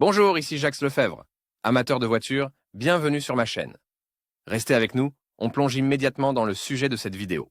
Bonjour, ici Jacques Lefebvre. Amateur de voitures, bienvenue sur ma chaîne. Restez avec nous, on plonge immédiatement dans le sujet de cette vidéo.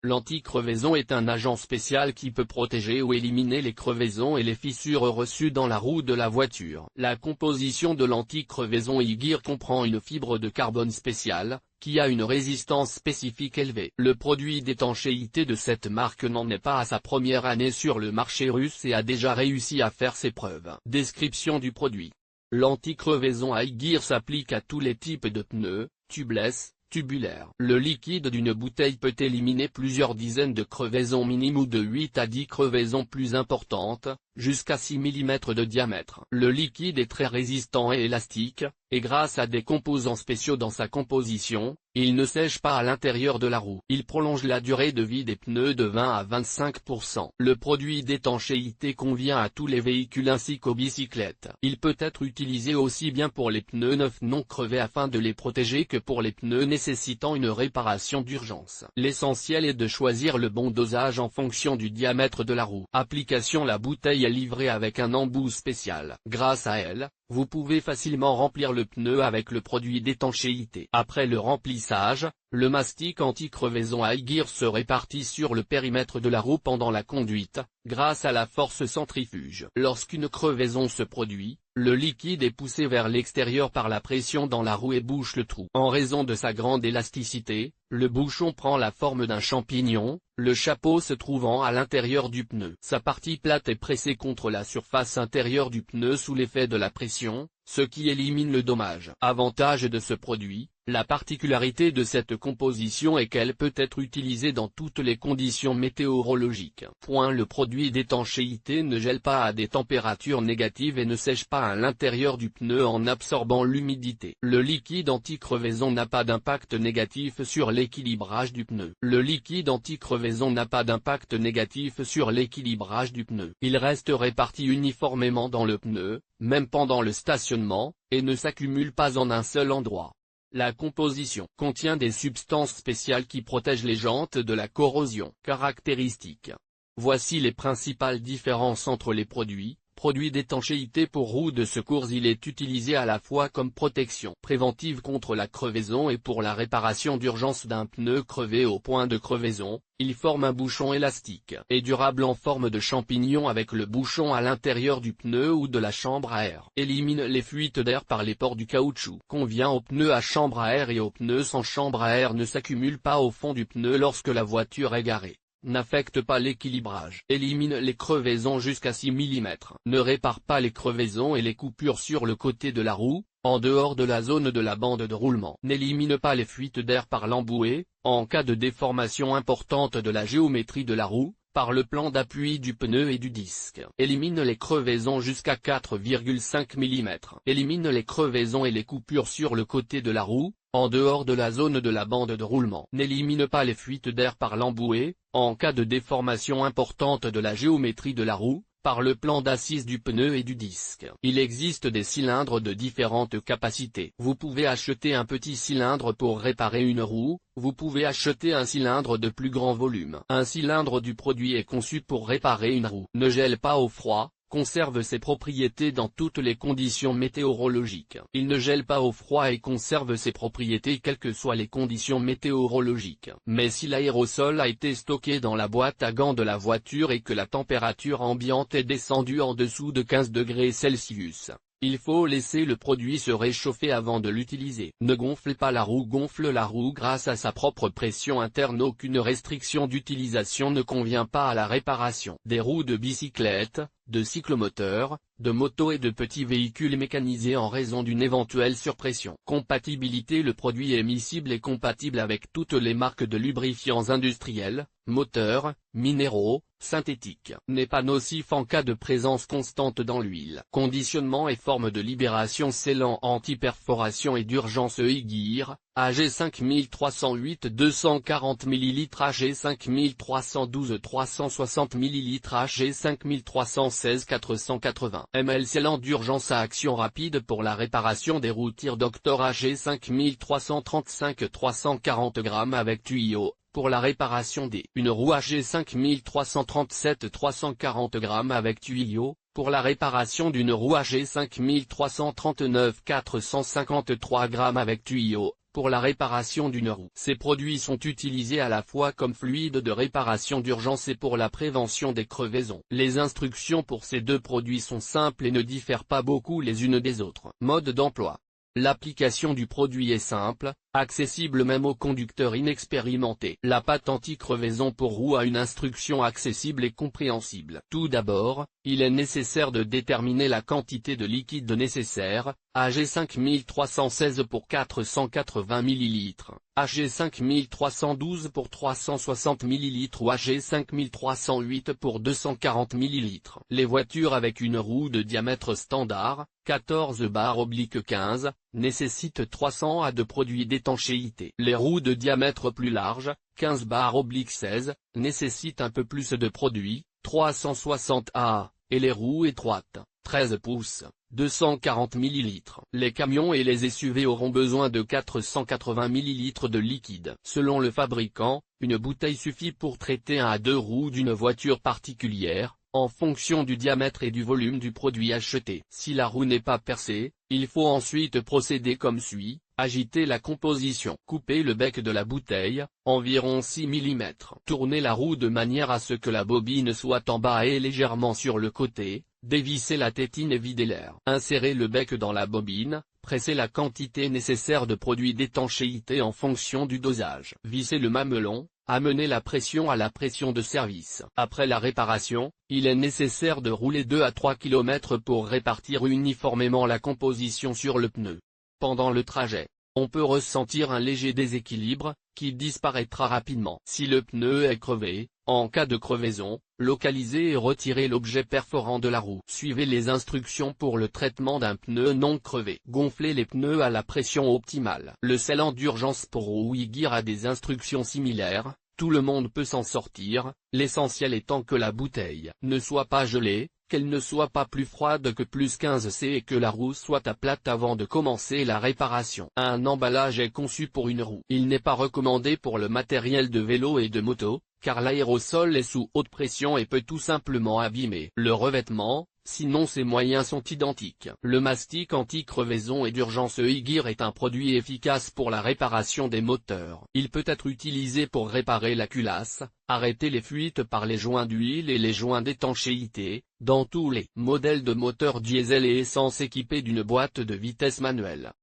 L'anti-crevaison est un agent spécial qui peut protéger ou éliminer les crevaisons et les fissures reçues dans la roue de la voiture. La composition de l'anti-crevaison e-gear comprend une fibre de carbone spéciale, qui a une résistance spécifique élevée. Le produit d'étanchéité de cette marque n'en est pas à sa première année sur le marché russe et a déjà réussi à faire ses preuves. Description du produit. L'anti-crevaison e-gear s'applique à tous les types de pneus, tubeless, tubulaire. Le liquide d'une bouteille peut éliminer plusieurs dizaines de crevaisons minimes ou de 8 à 10 crevaisons plus importantes, jusqu'à 6 mm de diamètre. Le liquide est très résistant et élastique, et grâce à des composants spéciaux dans sa composition, il ne sèche pas à l'intérieur de la roue. Il prolonge la durée de vie des pneus de 20 à 25%. Le produit d'étanchéité convient à tous les véhicules ainsi qu'aux bicyclettes. Il peut être utilisé aussi bien pour les pneus neufs non crevés afin de les protéger que pour les pneus nécessitant une réparation d'urgence. L'essentiel est de choisir le bon dosage en fonction du diamètre de la roue. Application. La bouteille est livrée avec un embout spécial. Grâce à elle, vous pouvez facilement remplir le pneu avec le produit d'étanchéité. Après le remplissage, le mastic anti-crevaison e-gear se répartit sur le périmètre de la roue pendant la conduite, grâce à la force centrifuge. Lorsqu'une crevaison se produit, le liquide est poussé vers l'extérieur par la pression dans la roue et bouche le trou. En raison de sa grande élasticité, le bouchon prend la forme d'un champignon, le chapeau se trouvant à l'intérieur du pneu. Sa partie plate est pressée contre la surface intérieure du pneu sous l'effet de la pression, ce qui élimine le dommage. Avantage de ce produit. La particularité de cette composition est qu'elle peut être utilisée dans toutes les conditions météorologiques. Le produit d'étanchéité ne gèle pas à des températures négatives et ne sèche pas à l'intérieur du pneu en absorbant l'humidité. Le liquide anti-crevaison n'a pas d'impact négatif sur l'équilibrage du pneu. Le liquide anti-crevaison n'a pas d'impact négatif sur l'équilibrage du pneu. Il reste réparti uniformément dans le pneu, même pendant le stationnement, et ne s'accumule pas en un seul endroit. La composition contient des substances spéciales qui protègent les jantes de la corrosion. Caractéristiques. Voici les principales différences entre les produits. Produit d'étanchéité pour roues de secours. Il est utilisé à la fois comme protection préventive contre la crevaison et pour la réparation d'urgence d'un pneu crevé au point de crevaison. Il forme un bouchon élastique et durable en forme de champignon avec le bouchon à l'intérieur du pneu ou de la chambre à air. Élimine les fuites d'air par les pores du caoutchouc. Convient aux pneus à chambre à air et aux pneus sans chambre à air. Ne s'accumule pas au fond du pneu lorsque la voiture est garée. N'affecte pas l'équilibrage. Élimine les crevaisons jusqu'à 6 mm. Ne répare pas les crevaisons et les coupures sur le côté de la roue, en dehors de la zone de la bande de roulement. N'élimine pas les fuites d'air par l'embouée, en cas de déformation importante de la géométrie de la roue, par le plan d'appui du pneu et du disque. Élimine les crevaisons jusqu'à 4,5 mm. Élimine les crevaisons et les coupures sur le côté de la roue, en dehors de la zone de la bande de roulement. N'élimine pas les fuites d'air par l'embouée, en cas de déformation importante de la géométrie de la roue, par le plan d'assise du pneu et du disque. Il existe des cylindres de différentes capacités. Vous pouvez acheter un petit cylindre pour réparer une roue, vous pouvez acheter un cylindre de plus grand volume. Un cylindre du produit est conçu pour réparer une roue. Ne gèle pas au froid. Conserve ses propriétés dans toutes les conditions météorologiques. Il ne gèle pas au froid et conserve ses propriétés quelles que soient les conditions météorologiques. Mais si l'aérosol a été stocké dans la boîte à gants de la voiture et que la température ambiante est descendue en dessous de 15 degrés Celsius, il faut laisser le produit se réchauffer avant de l'utiliser. Ne gonfle pas la roue. Gonfle la roue grâce à sa propre pression interne. Aucune restriction d'utilisation ne convient pas à la réparation des roues de bicyclette, de cyclomoteurs, de motos et de petits véhicules mécanisés en raison d'une éventuelle surpression. Compatibilité. Le produit est miscible et compatible avec toutes les marques de lubrifiants industriels, moteurs, minéraux, synthétiques. N'est pas nocif en cas de présence constante dans l'huile. Conditionnement et forme de libération. Scellant anti-perforation et d'urgence e-gear, AG 5308 240 ml, AG 5312 360 ml, AG 5316 480 ml. Scellant d'urgence à action rapide pour la réparation des roues. Tire Doctor AG 5335 340 g avec tuyau. Pour la réparation des une roue AG 5337 340 g avec tuyau, Pour la réparation d'une roue AG 5339 453 grammes avec tuyau, pour la réparation d'une roue. Ces produits sont utilisés à la fois comme fluide de réparation d'urgence et pour la prévention des crevaisons. Les instructions pour ces deux produits sont simples et ne diffèrent pas beaucoup les unes des autres. Mode d'emploi. L'application du produit est simple, accessible même aux conducteurs inexpérimentés. La pâte anti-crevaison pour roue a une instruction accessible et compréhensible. Tout d'abord, il est nécessaire de déterminer la quantité de liquide nécessaire, AG 5316 pour 480 ml, AG 5312 pour 360 ml ou AG 5308 pour 240 ml. Les voitures avec une roue de diamètre standard, 14/15, nécessitent 300 A de produits d'étanchéité. Les roues de diamètre plus large, 15/16, nécessitent un peu plus de produits, 360 A, et les roues étroites, 13 pouces, 240 ml. Les camions et les SUV auront besoin de 480 ml de liquide. Selon le fabricant, une bouteille suffit pour traiter 1 à 2 roues d'une voiture particulière, en fonction du diamètre et du volume du produit acheté. Si la roue n'est pas percée, il faut ensuite procéder comme suit: agiter la composition. Couper le bec de la bouteille, environ 6 mm. Tourner la roue de manière à ce que la bobine soit en bas et légèrement sur le côté. Dévisser la tétine et vider l'air. Insérer le bec dans la bobine, presser la quantité nécessaire de produit d'étanchéité en fonction du dosage. Visser le mamelon, amener la pression à la pression de service. Après la réparation, il est nécessaire de rouler 2 à 3 km pour répartir uniformément la composition sur le pneu. Pendant le trajet, on peut ressentir un léger déséquilibre, qui disparaîtra rapidement. Si le pneu est crevé, en cas de crevaison, localisez et retirez l'objet perforant de la roue. Suivez les instructions pour le traitement d'un pneu non crevé. Gonflez les pneus à la pression optimale. Le scellant d'urgence pour roue Gear a des instructions similaires. Tout le monde peut s'en sortir, l'essentiel étant que la bouteille ne soit pas gelée, qu'elle ne soit pas plus froide que +15 C et que la roue soit à plat avant de commencer la réparation. Un emballage est conçu pour une roue. Il n'est pas recommandé pour le matériel de vélo et de moto, car l'aérosol est sous haute pression et peut tout simplement abîmer le revêtement, sinon ses moyens sont identiques. Le mastic anti-crevaison et d'urgence Gear est un produit efficace pour la réparation des moteurs. Il peut être utilisé pour réparer la culasse, arrêter les fuites par les joints d'huile et les joints d'étanchéité, dans tous les modèles de moteurs diesel et essence équipés d'une boîte de vitesse manuelle.